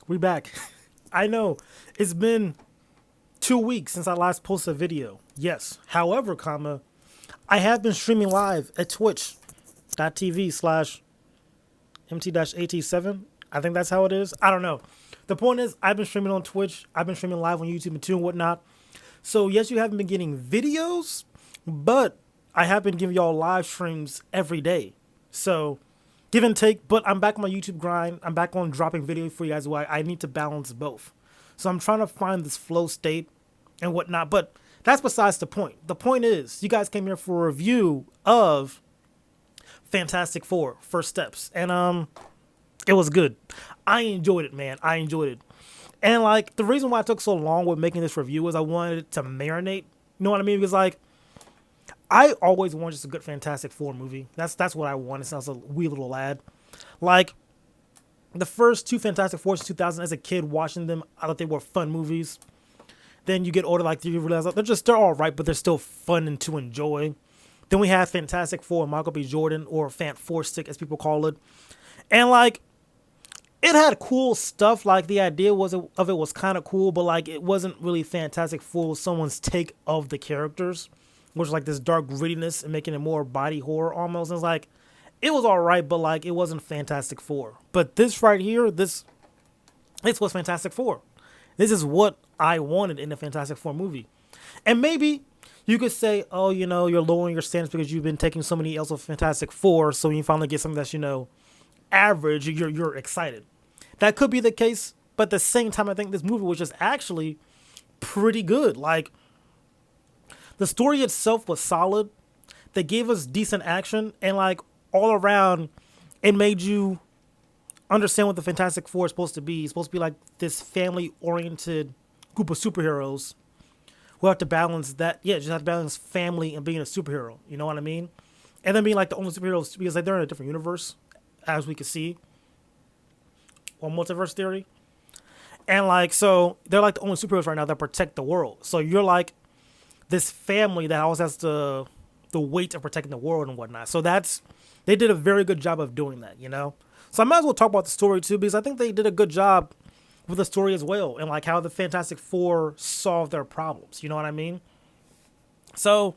We back. I know it's been 2 weeks since I last posted a video. Yes. However, I have been streaming live at twitch.tv slash mt-at7. I think that's how it is. I don't know. The point is, I've been streaming on Twitch. I've been streaming live on YouTube and too and whatnot. So yes, you haven't been getting videos, but I have been giving y'all live streams every day. So give and take, but I'm back on my YouTube grind. I'm back on dropping video for you guys. Why I need to balance both. So I'm trying to find this flow state and whatnot. But that's besides the point. The point is, you guys came here for a review of Fantastic Four: First Steps, and it was good. I enjoyed it, man. I enjoyed it. And like the reason why it took so long with making this review was I wanted it to marinate. You know what I mean? Because like I always want just a good Fantastic Four movie. That's what I wanted since I was a wee little lad. Like the first two Fantastic Fours in 2000, as a kid watching them, I thought they were fun movies. Then you get older, like you realize like, they're all right, but they're still fun and to enjoy. Then we have Fantastic Four, Michael B. Jordan, or Fant Four Stick as people call it, and like it had cool stuff. Like the idea of it was kind of cool, but like it wasn't really Fantastic Four. Someone's take of the characters, which was like this dark grittiness and making it more body horror almost. And it's like it was all right, but like it wasn't Fantastic Four. But this right here, this was Fantastic Four. This is what I wanted in a Fantastic Four movie. And maybe you could say, oh, you're lowering your standards because you've been taking so many L's of Fantastic Four, so when you finally get something that's, average, you're excited. That could be the case, but at the same time, I think this movie was just actually pretty good. Like, the story itself was solid. They gave us decent action, and like all around, it made you understand what the Fantastic Four is supposed to be. It's supposed to be like this family-oriented group of superheroes who have to balance that. Yeah, just have to balance family and being a superhero. You know what I mean? And then being like the only superheroes because like they're in a different universe, as we can see, on multiverse theory. And like so, they're like the only superheroes right now that protect the world. So you're like this family that always has the weight of protecting the world and whatnot. So they did a very good job of doing that. So I might as well talk about the story too because I think they did a good job with the story as well and like how the Fantastic Four solved their problems. You know what I mean? So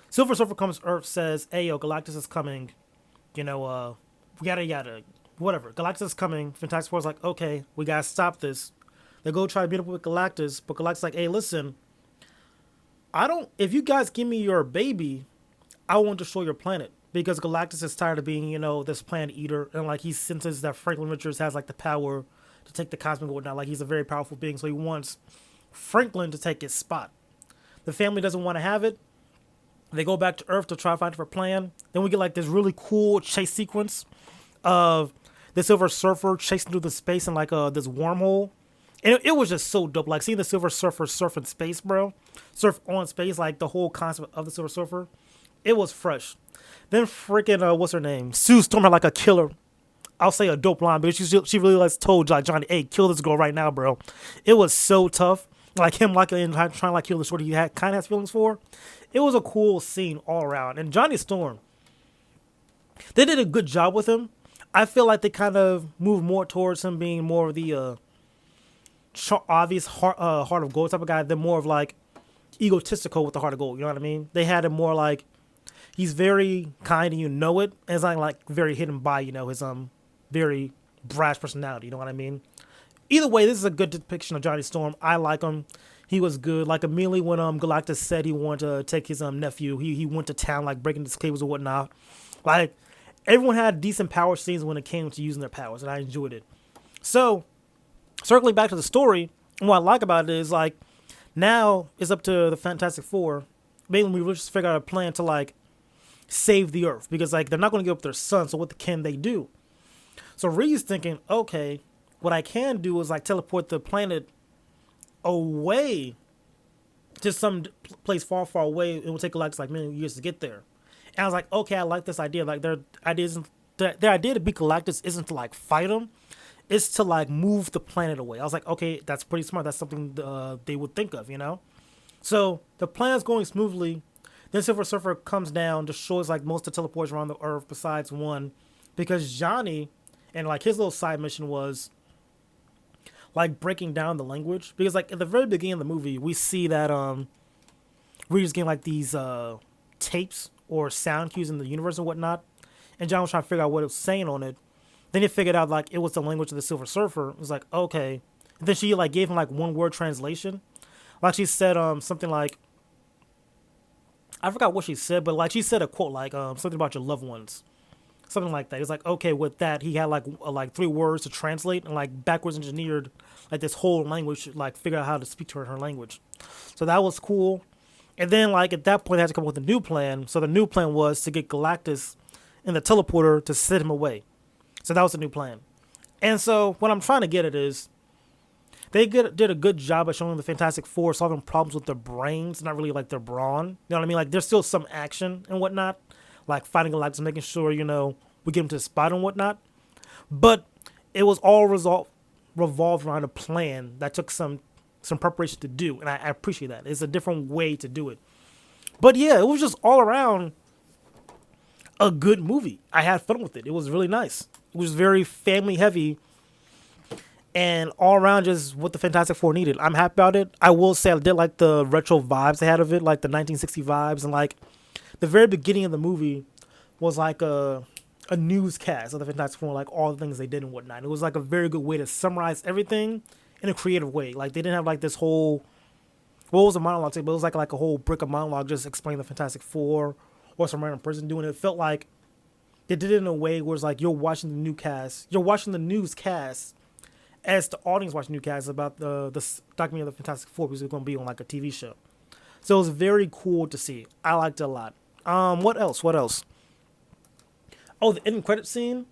Silver Surfer comes to Earth, says, "Hey yo, Galactus is coming. Yada yada, whatever. Galactus is coming." Fantastic Four's like, "Okay, we gotta stop this." They go try to beat up with Galactus, but Galactus is like, "Hey, listen, I don't. If you guys give me your baby, I won't destroy your planet." Because Galactus is tired of being, this planet eater, and like he senses that Franklin Richards has like the power to take the cosmic and whatnot. Like he's a very powerful being, so he wants Franklin to take his spot. The family doesn't want to have it. They go back to Earth to try to find a plan. Then we get like this really cool chase sequence of the Silver Surfer chasing through the space in like this wormhole. And it was just so dope. Like seeing the Silver Surfer surf in space, bro. Surf on space, like the whole concept of the Silver Surfer. It was fresh. Then freaking, what's her name? Sue Storm had like a killer. I'll say a dope line, but she really like told like Johnny, "Hey, kill this girl right now, bro." It was so tough. Like him like trying to like kill the shorty he had kind of has feelings for. It was a cool scene all around. And Johnny Storm, they did a good job with him. I feel like they kind of moved more towards him being more of the obvious heart of gold type of guy than more of like egotistical with the heart of gold. You know what I mean? They had him more like he's very kind and it. And it's not like very hidden by his very brash personality. You know what I mean? Either way, this is a good depiction of Johnny Storm. I like him. He was good. Like immediately when Galactus said he wanted to take his nephew, he went to town like breaking his cables and whatnot. Like everyone had decent power scenes when it came to using their powers, and I enjoyed it. So circling back to the story, what I like about it is like now it's up to the Fantastic Four. Mainly, we just figure out a plan to like save the Earth because like they're not going to give up their son. So what can they do? So Reed's thinking, okay, what I can do is like teleport the planet away to some place far, far away. It will take like many years to get there. And I was like, okay, I like this idea. Like their idea to beat Galactus isn't to like fight him. It's to like move the planet away. I was like, okay, that's pretty smart. That's something they would think of. So the plan's going smoothly. Then Silver Surfer comes down, destroys like most of the teleports around the Earth besides one, because Johnny and like his little side mission was like breaking down the language because like at the very beginning of the movie we see that we're just getting like these tapes or sound cues in the universe and whatnot, and John was trying to figure out what it was saying on it. Then he figured out like it was the language of the Silver Surfer. It was like okay, and then she like gave him like one word translation. Like she said something like I forgot what she said, but like she said a quote like something about your loved ones, something like that. It's like okay, with that he had like three words to translate and like backwards engineered like this whole language, like figure out how to speak to her in her language. So that was cool. And then like at that point they had to come up with a new plan. So the new plan was to get Galactus in the teleporter to set him away. So that was the new plan. And so what I'm trying to get at is did a good job of showing the Fantastic Four solving problems with their brains, not really like their brawn. You know what I mean? Like there's still some action and whatnot, like fighting Galactus, making sure we get him to the spot and whatnot. But it was all revolved around a plan that took some preparation to do, and I appreciate that. It's a different way to do it. But yeah, it was just all around a good movie. I had fun with it. It was really nice. It was very family heavy and all around just what the Fantastic Four needed. I'm happy about it. I will say I did like the retro vibes they had of it, like the 1960 vibes, and like the very beginning of the movie was like a newscast of the Fantastic Four, like all the things they did and whatnot. It was like a very good way to summarize everything in a creative way. Like they didn't have like this whole what was a monologue, but it was like a whole brick of monologue just explaining the Fantastic Four or some random person doing it. It felt like they did it in a way where it's like you're watching the newscast as the audience watching newscasts about the documentary of the Fantastic Four because it's going to be on like a TV show. So it was very cool to see. I liked it a lot. What else? What else? Oh, the end credit scene.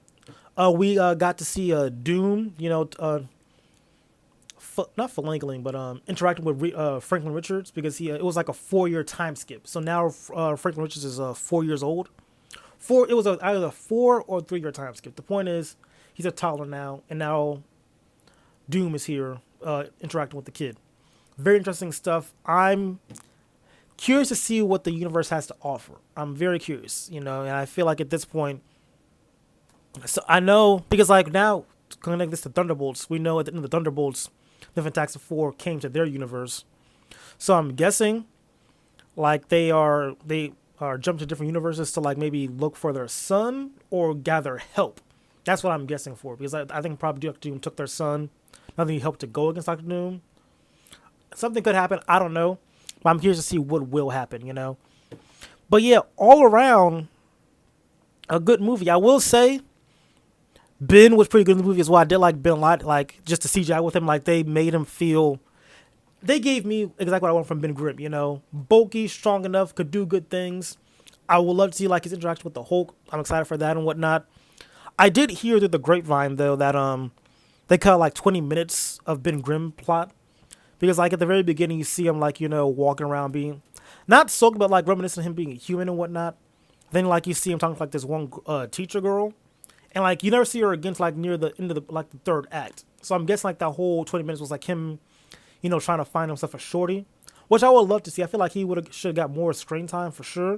We got to see Doom. Not finagling, but interacting with Franklin Richards because it was like a 4-year time skip. So now Franklin Richards is 4 years old. It was either a 4 or 3-year time skip. The point is he's a toddler now, and now Doom is here interacting with the kid. Very interesting stuff. I'm curious to see what the universe has to offer. I'm very curious, and I feel like at this point, so I know because like now connect this to Thunderbolts, we know at the end of the Thunderbolts, the Fantastic Four came to their universe. So I'm guessing like they are jumping to different universes to like maybe look for their son or gather help. That's what I'm guessing for because I think probably Doctor Doom took their son. I think he helped to go against Doctor Doom. Something could happen. I don't know. But I'm curious to see what will happen, But yeah, all around, a good movie. I will say, Ben was pretty good in the movie as well. I did like Ben a lot. Like, just the CGI with him, like, they made him feel... They gave me exactly what I want from Ben Grimm, Bulky, strong enough, could do good things. I would love to see, like, his interaction with the Hulk. I'm excited for that and whatnot. I did hear through the grapevine, though, that they cut, like, 20 minutes of Ben Grimm plot. Because, like, at the very beginning, you see him, like, walking around being... Not so, but, like, reminiscent of him being a human and whatnot. Then, like, you see him talking to, like, this one teacher girl. And, like, you never see her again, like, near the end of the, like, the third act. So I'm guessing, like, that whole 20 minutes was, like, him, trying to find himself a shorty. Which I would love to see. I feel like he should have got more screen time for sure.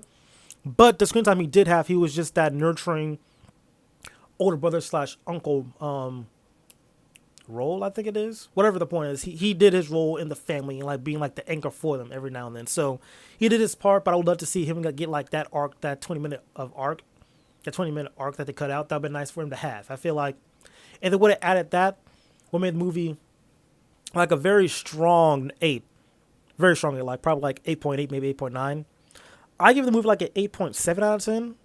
But the screen time he did have, he was just that nurturing older brother / uncle role, I think it is. Whatever the point is, he did his role in the family and like being like the anchor for them every now and then. So he did his part, but I would love to see him get like that arc, that 20-minute arc that they cut out. That'd be nice for him to have. I feel like if they would have added that, would made the movie like a very strong 8. Very strongly, like probably like 8.8, maybe 8.9. I give the movie like an 8.7 out of 10.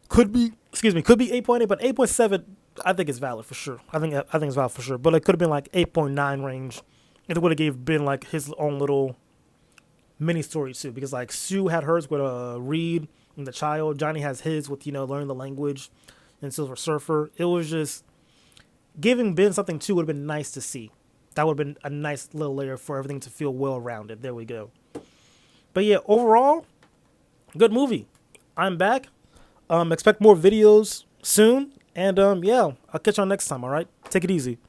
Could be 8.8, but 8.7 I think is valid for sure. I think it's valid for sure. But it could have been like 8.9 range if it would have gave Ben like his own little mini story too. Because like Sue had hers with Reed and the child. Johnny has his with learning the language and Silver Surfer. It was just giving Ben something too would have been nice to see. That would have been a nice little layer for everything to feel well rounded. There we go. But yeah, overall, good movie. I'm back. Expect more videos soon. And yeah, I'll catch y'all next time, all right? Take it easy.